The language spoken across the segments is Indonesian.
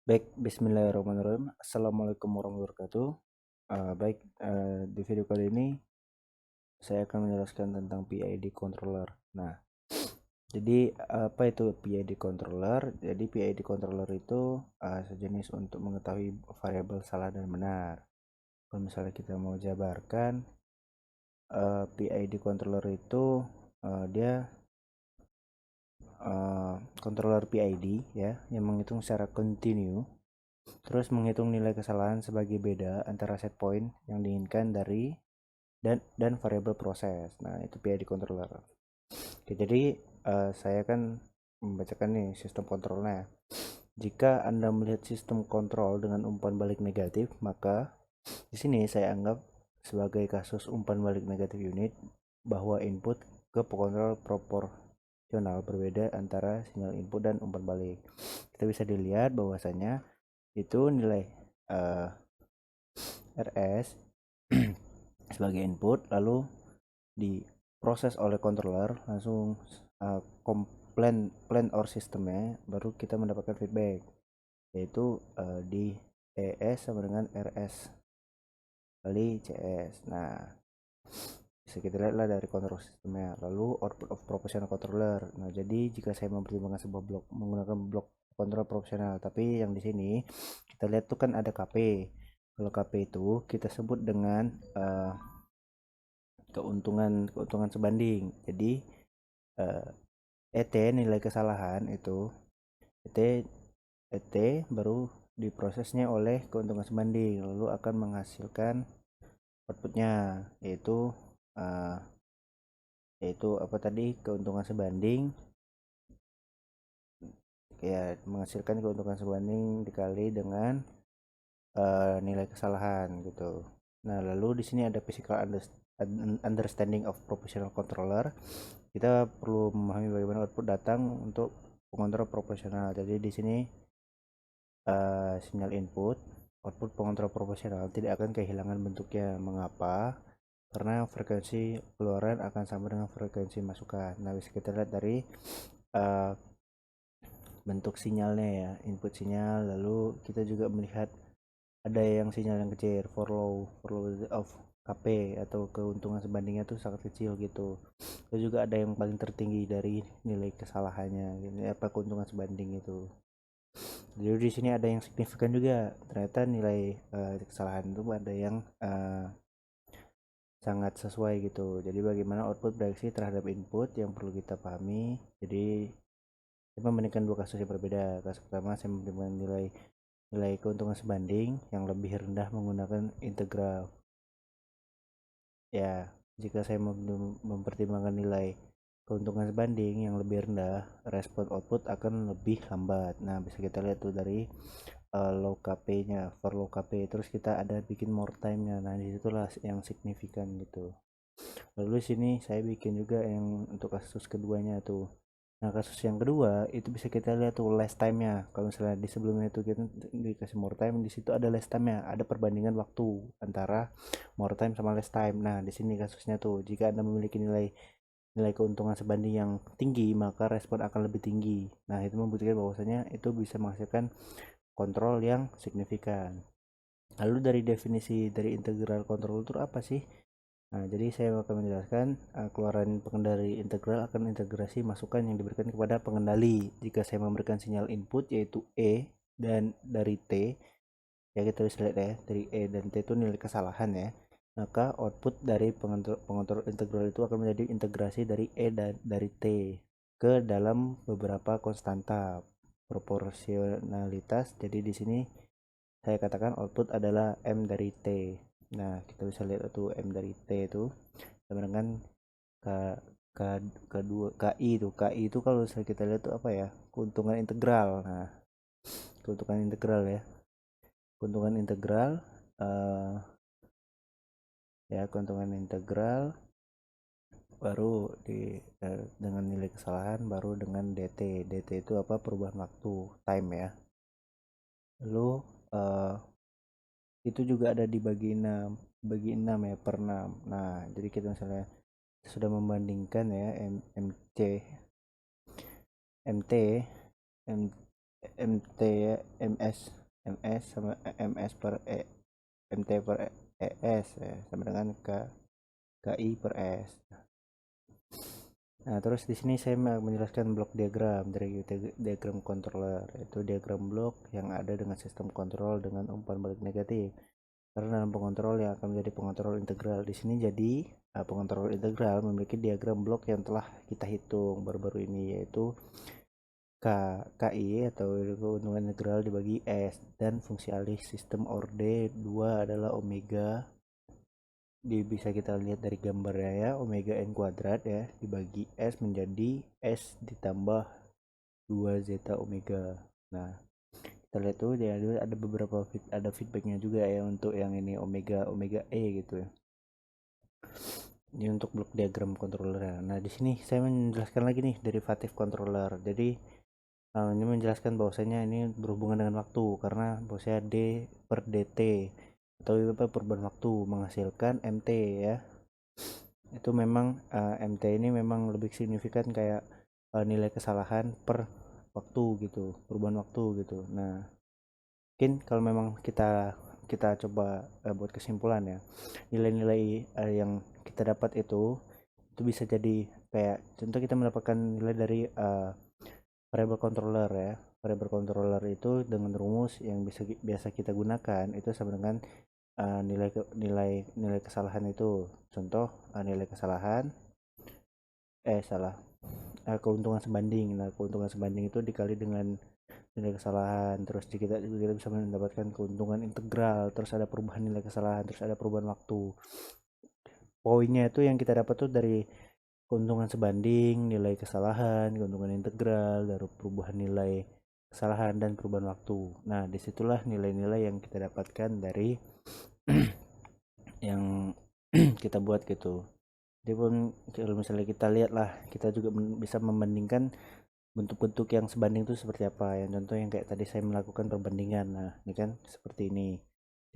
Baik, bismillahirrahmanirrahim. Assalamualaikum warahmatullahi wabarakatuh. Di video kali ini saya akan menjelaskan tentang PID controller. Nah, jadi apa itu PID controller? Jadi PID controller itu sejenis untuk mengetahui variabel salah dan benar. Kalau misalnya kita mau jabarkan, PID controller itu dia controller PID ya, yang menghitung secara kontinu. Terus menghitung nilai kesalahan sebagai beda antara set point yang diinginkan dari dan variabel proses. Nah, itu PID controller. Oke, jadi saya kan membacakan nih sistem kontrolnya. Jika Anda melihat sistem kontrol dengan umpan balik negatif, maka di sini saya anggap sebagai kasus umpan balik negatif unit bahwa input ke pengontrol proporsional berbeda antara sinyal input dan umpan balik. Kita bisa dilihat bahwasanya itu nilai uh, RS sebagai input lalu diproses oleh controller langsung plan or sistemnya baru kita mendapatkan feedback yaitu di ES sama dengan RS kali CS. Nah, bisa kita lihatlah dari control sistemnya. Lalu output of proportional controller. Nah, jadi jika saya mempertimbangkan sebuah blok menggunakan blok kontrol proporsional, tapi yang di sini kita lihat tuh kan ada KP. Kalau KP itu kita sebut dengan keuntungan sebanding. Jadi ET nilai kesalahan itu ET ET baru diprosesnya oleh keuntungan sebanding lalu akan menghasilkan outputnya yaitu uh, yaitu apa tadi keuntungan sebanding ya menghasilkan keuntungan sebanding dikali dengan nilai kesalahan gitu. Nah, lalu di sini ada physical understanding of proportional controller. Kita perlu memahami bagaimana output datang untuk pengontrol proporsional. Jadi di sini sinyal input, output pengontrol proporsional tidak akan kehilangan bentuknya. Mengapa? Karena frekuensi keluaran akan sama dengan frekuensi masukan. Nah, bisa kita lihat dari uh, bentuk sinyalnya ya, input sinyal. Lalu kita juga melihat ada yang sinyal yang kecil, for low of KP atau keuntungan sebandingnya tuh sangat kecil gitu. Lalu juga ada yang paling tertinggi dari nilai kesalahannya, ini apa keuntungan sebanding itu. Jadi di sini ada yang signifikan juga. Ternyata nilai kesalahan itu ada yang sangat sesuai gitu. Jadi bagaimana output bereaksi terhadap input yang perlu kita pahami. Jadi saya membandingkan dua kasus yang berbeda. Kasus pertama saya membandingkan nilai keuntungan sebanding yang lebih rendah menggunakan integral. Ya, jika saya mempertimbangkan nilai keuntungan sebanding yang lebih rendah, respon output akan lebih lambat. Nah, bisa kita lihat tuh dari low KP-nya, for low KP. Terus kita ada bikin more time-nya. Nah, disitulah yang signifikan gitu. Lalu sini saya bikin juga yang untuk kasus keduanya tuh. Nah, kasus yang kedua itu bisa kita lihat tuh less time-nya. Kalau misalnya di sebelumnya itu kita dikasih more time, di situ ada less time-nya, ada perbandingan waktu antara more time sama less time. Nah, di sini kasusnya tuh jika Anda memiliki nilai nilai keuntungan sebanding yang tinggi, maka respon akan lebih tinggi. Nah, itu membuktikan bahwasanya itu bisa menghasilkan kontrol yang signifikan. Lalu dari definisi dari integral kontrol itu apa sih? Nah, jadi saya akan menjelaskan keluaran pengendali integral akan integrasi masukan yang diberikan kepada pengendali. Jika saya memberikan sinyal input yaitu E dan dari T, ya kita bisa lihat ya, dari E dan T itu nilai kesalahan ya. Maka output dari pengontrol integral itu akan menjadi integrasi dari E dan dari T ke dalam beberapa konstanta proporsionalitas. Jadi di sini saya katakan output adalah M dari T. Nah, kita bisa lihat itu M dari T itu sama dengan K, K, K2, KI itu. KI itu kalau misalnya kita lihat itu apa ya? Keuntungan integral. Nah, keuntungan integral ya. Keuntungan integral ya, keuntungan integral baru dengan nilai kesalahan baru dengan DT. DT itu apa? Perubahan waktu, time ya. Lalu itu juga ada di bagi 6 ya per 6. Nah, jadi kita misalnya sudah membandingkan ya MT MT MT ya, MS sama MS per MT per ES ya, sama dengan KI per S. Nah, terus di sini saya menjelaskan blok diagram dari diagram controller, yaitu diagram blok yang ada dengan sistem kontrol dengan umpan balik negatif. Karena dalam pengontrol yang akan menjadi pengontrol integral di sini jadi pengontrol integral memiliki diagram blok yang telah kita hitung baru-baru ini, yaitu KI atau keuntungan integral dibagi S, dan fungsi alih sistem orde 2 adalah omega, bisa kita lihat dari gambarnya ya, omega n kuadrat ya dibagi S menjadi S ditambah 2 zeta omega. Nah, kita lihat tuh dia ada beberapa ada feedbacknya juga ya untuk yang ini omega E gitu ya. Ini untuk blok diagram controller. Nah, di sini saya menjelaskan lagi nih derivatif controller. Jadi ini menjelaskan bahwasanya ini berhubungan dengan waktu karena bahwasanya D per DT atau perubahan waktu menghasilkan MT ya. Itu memang MT ini memang lebih signifikan kayak nilai kesalahan per waktu gitu, perubahan waktu gitu. Nah, mungkin kalau memang kita coba buat kesimpulan ya, nilai-nilai yang kita dapat itu bisa jadi kayak contoh kita mendapatkan nilai dari variable controller ya. Variable controller itu dengan rumus yang biasa kita gunakan itu sama dengan nilai kesalahan itu. Contoh nilai kesalahan keuntungan sebanding. Nah, keuntungan sebanding itu dikali dengan nilai kesalahan, terus kita bisa mendapatkan keuntungan integral, terus ada perubahan nilai kesalahan, terus ada perubahan waktu. Poinnya itu yang kita dapat tuh dari keuntungan sebanding, nilai kesalahan, keuntungan integral, dari perubahan nilai kesalahan dan perubahan waktu. Nah, disitulah nilai-nilai yang kita dapatkan dari yang kita buat gitu. Jadi pun kalau misalnya kita lihat lah, kita juga bisa membandingkan bentuk-bentuk yang sebanding itu seperti apa. Yang contoh yang kayak tadi saya melakukan perbandingan. Nah, ini kan seperti ini.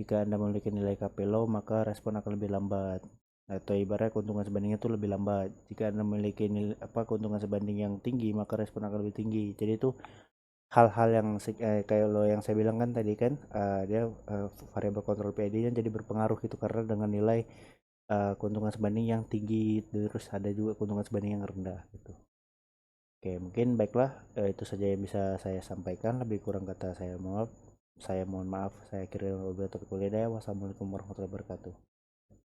Jika Anda memiliki nilai KP low, maka respon akan lebih lambat. Atau ibarat keuntungan sebandingnya itu lebih lambat. Jika Anda memiliki keuntungan sebanding yang tinggi, maka respon akan lebih tinggi. Jadi itu hal-hal yang kayak lo yang saya bilang kan tadi kan dia variabel kontrol PID-nya jadi berpengaruh gitu karena dengan nilai keuntungan sebanding yang tinggi, terus ada juga keuntungan sebanding yang rendah gitu. Oke, mungkin baiklah itu saja yang bisa saya sampaikan. Lebih kurang kata saya mohon maaf. Saya kira beberapa topik kuliah. Wassalamualaikum warahmatullahi wabarakatuh.